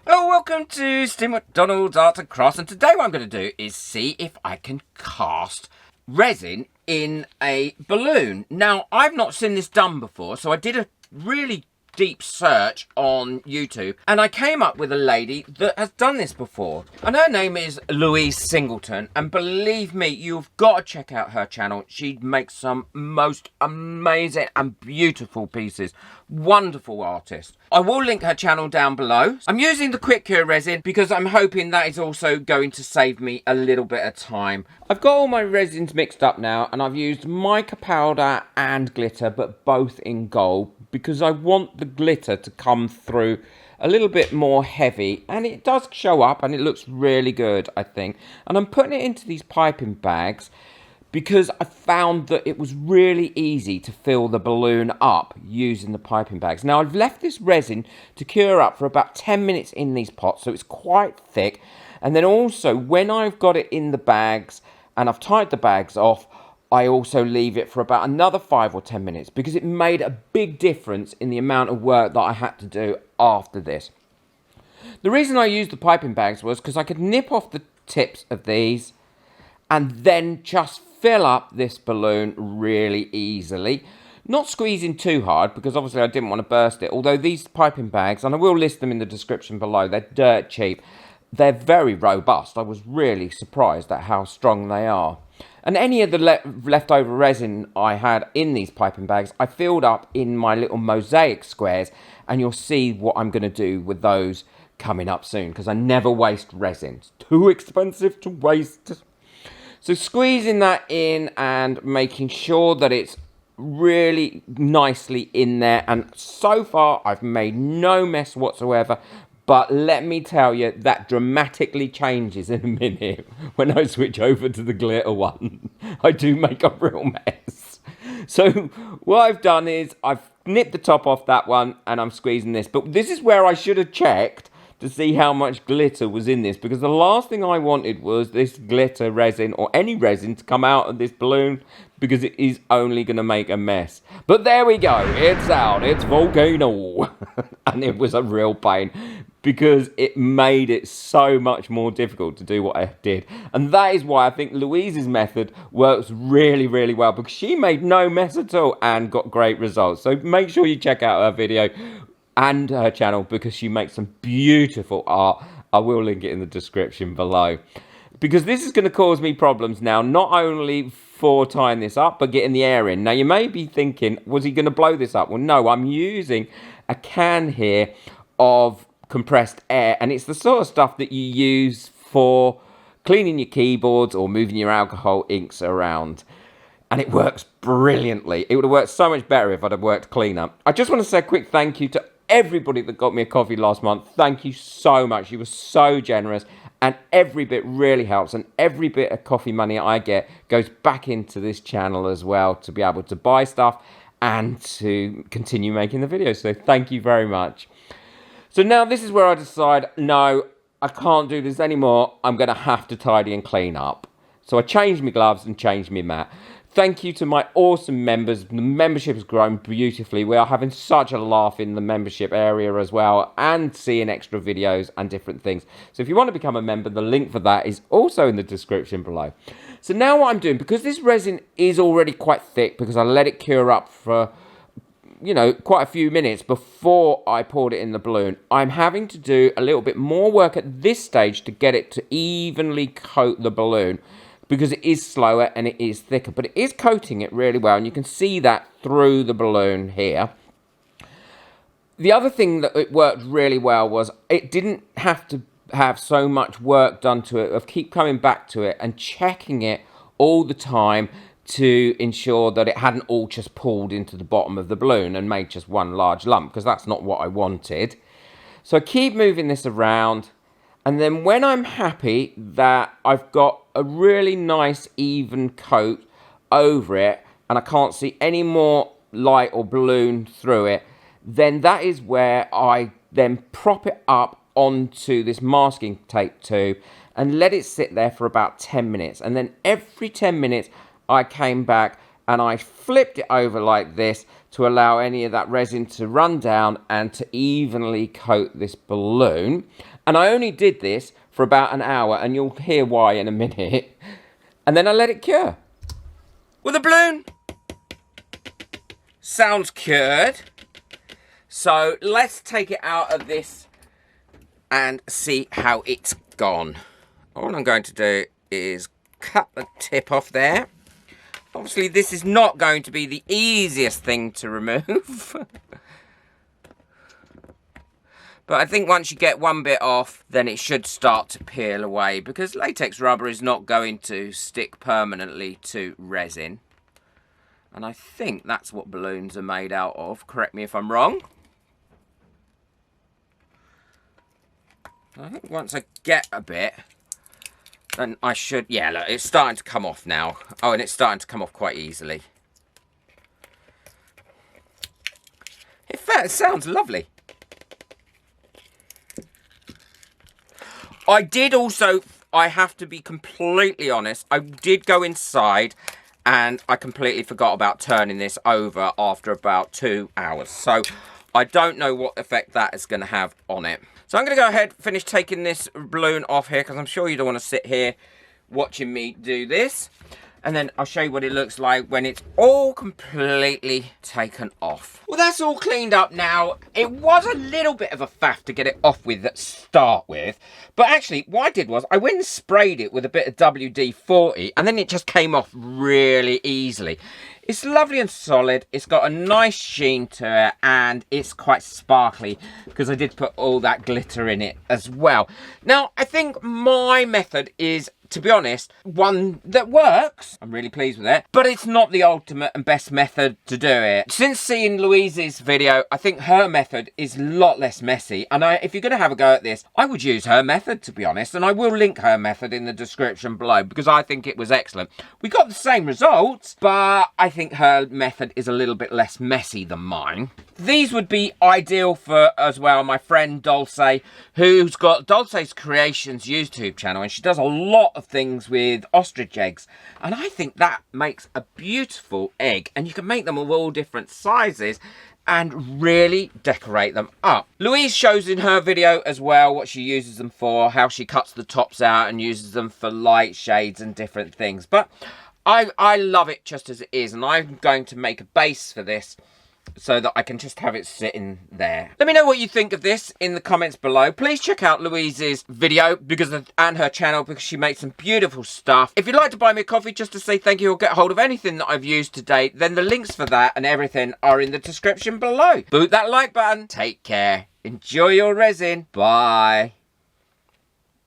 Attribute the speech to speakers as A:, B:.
A: Hello, welcome to Steve McDonald's Art and Crafts, and today what I'm going to do is see if I can cast resin in a balloon. Now, I've not seen this done before, so I did a really deep search on YouTube, and I came up with a lady that has done this before, and her name is Louise Singleton, and believe me, you've got to check out her channel. She makes some most amazing and beautiful pieces. Wonderful artist. I will link her channel down below. I'm using the quick cure resin because I'm hoping that is also going to save me a little bit of time. I've got all my resins mixed up now, and I've used mica powder and glitter, but both in gold, because I want the glitter to come through a little bit more heavy, and it does show up and it looks really good, I think. And I'm putting it into these piping bags because I found that it was really easy to fill the balloon up using the piping bags. Now, I've left this resin to cure up for about 10 minutes in these pots, so it's quite thick. And then also, when I've got it in the bags and I've tied the bags off, I also leave it for about another 5 or 10 minutes because it made a big difference in the amount of work that I had to do after this. The reason I used the piping bags was because I could nip off the tips of these and then just fill up this balloon really easily. Not squeezing too hard because obviously I didn't want to burst it. Although these piping bags, and I will list them in the description below, they're dirt cheap. They're very robust. I was really surprised at how strong they are. And any of the leftover resin I had in these piping bags, I filled up in my little mosaic squares, and you'll see what I'm going to do with those coming up soon, because I never waste resin. It's too expensive to waste. So squeezing that in and making sure that it's really nicely in there, and so far I've made no mess whatsoever. But let me tell you, that dramatically changes in a minute when I switch over to the glitter one. I do make a real mess. So what I've done is I've nipped the top off that one and I'm squeezing this. But this is where I should have checked to see how much glitter was in this, because the last thing I wanted was this glitter resin or any resin to come out of this balloon, because it is only going to make a mess. But there we go, it's out, it's volcano. And it was a real pain because it made it so much more difficult to do what I did. And that is why I think Louise's method works really, really well, because she made no mess at all and got great results. So make sure you check out her video and her channel because she makes some beautiful art. I will link it in the description below, because this is going to cause me problems now, not only for tying this up but getting the air in. Now you may be thinking, was he going to blow this up? Well, no, I'm using a can here of compressed air, and it's the sort of stuff that you use for cleaning your keyboards or moving your alcohol inks around. And it works brilliantly. It would have worked so much better if I'd have worked cleaner. I just want to say a quick thank you to everybody that got me a coffee last month. Thank you so much. You were so generous, and every bit really helps, and every bit of coffee money I get goes back into this channel as well to be able to buy stuff and to continue making the videos. So thank you very much. So now this is where I decide, no, I can't do this anymore. I'm going to have to tidy and clean up. So I changed my gloves and changed my mat. Thank you to my awesome members. The membership has grown beautifully. We are having such a laugh in the membership area as well, and seeing extra videos and different things. So if you want to become a member, the link for that is also in the description below. So now what I'm doing, because this resin is already quite thick, because I let it cure up for, quite a few minutes before I poured it in the balloon, I'm having to do a little bit more work at this stage to get it to evenly coat the balloon, because it is slower and it is thicker, but it is coating it really well, and you can see that through the balloon here. The other thing that it worked really well was it didn't have to have so much work done to it, of keep coming back to it and checking it all the time to ensure that it hadn't all just pulled into the bottom of the balloon and made just one large lump, because that's not what I wanted. So I keep moving this around, and then when I'm happy that I've got a really nice even coat over it and I can't see any more light or balloon through it, then that is where I then prop it up onto this masking tape tube and let it sit there for about 10 minutes. And then every 10 minutes I came back and I flipped it over like this to allow any of that resin to run down and to evenly coat this balloon. And I only did this for about an hour, and you'll hear why in a minute. And then I let it cure. Well, the balloon sounds cured. So let's take it out of this and see how it's gone. All I'm going to do is cut the tip off there. Obviously, this is not going to be the easiest thing to remove. But I think once you get one bit off, then it should start to peel away, because latex rubber is not going to stick permanently to resin. And I think that's what balloons are made out of. Correct me if I'm wrong. I think once I get a bit, then I should... Yeah, look, it's starting to come off now. Oh, and it's starting to come off quite easily. It sounds lovely. I did also, I have to be completely honest, I did go inside and I completely forgot about turning this over after about 2 hours. So I don't know what effect that is going to have on it. So I'm going to go ahead and finish taking this balloon off here, because I'm sure you don't want to sit here watching me do this. And then I'll show you what it looks like when it's all completely taken off. Well, that's all cleaned up now. It was a little bit of a faff to get it off with to start with. But actually, what I did was I went and sprayed it with a bit of WD-40, and then it just came off really easily. It's lovely and solid. It's got a nice sheen to it, and it's quite sparkly because I did put all that glitter in it as well. Now, I think my method is, to be honest, one that works. I'm really pleased with it, but it's not the ultimate and best method to do it. Since seeing Louise's video, I think her method is a lot less messy, and if you're going to have a go at this, I would use her method, to be honest, and I will link her method in the description below because I think it was excellent. We got the same results, but I think her method is a little bit less messy than mine. These would be ideal for, as well, my friend Dulce, who's got Dulce's Creations YouTube channel, and she does a lot of things with ostrich eggs, and I think that makes a beautiful egg, and you can make them of all different sizes and really decorate them up. Louise shows in her video as well what she uses them for, how she cuts the tops out and uses them for light shades and different things, but I love it just as it is, and I'm going to make a base for this so that I can just have it sitting there. Let me know what you think of this in the comments below. Please check out Louise's video and her channel, because she makes some beautiful stuff. If you'd like to buy me a coffee just to say thank you or get hold of anything that I've used to date, then the links for that and everything are in the description below. Boot that like button. Take care. Enjoy your resin. Bye.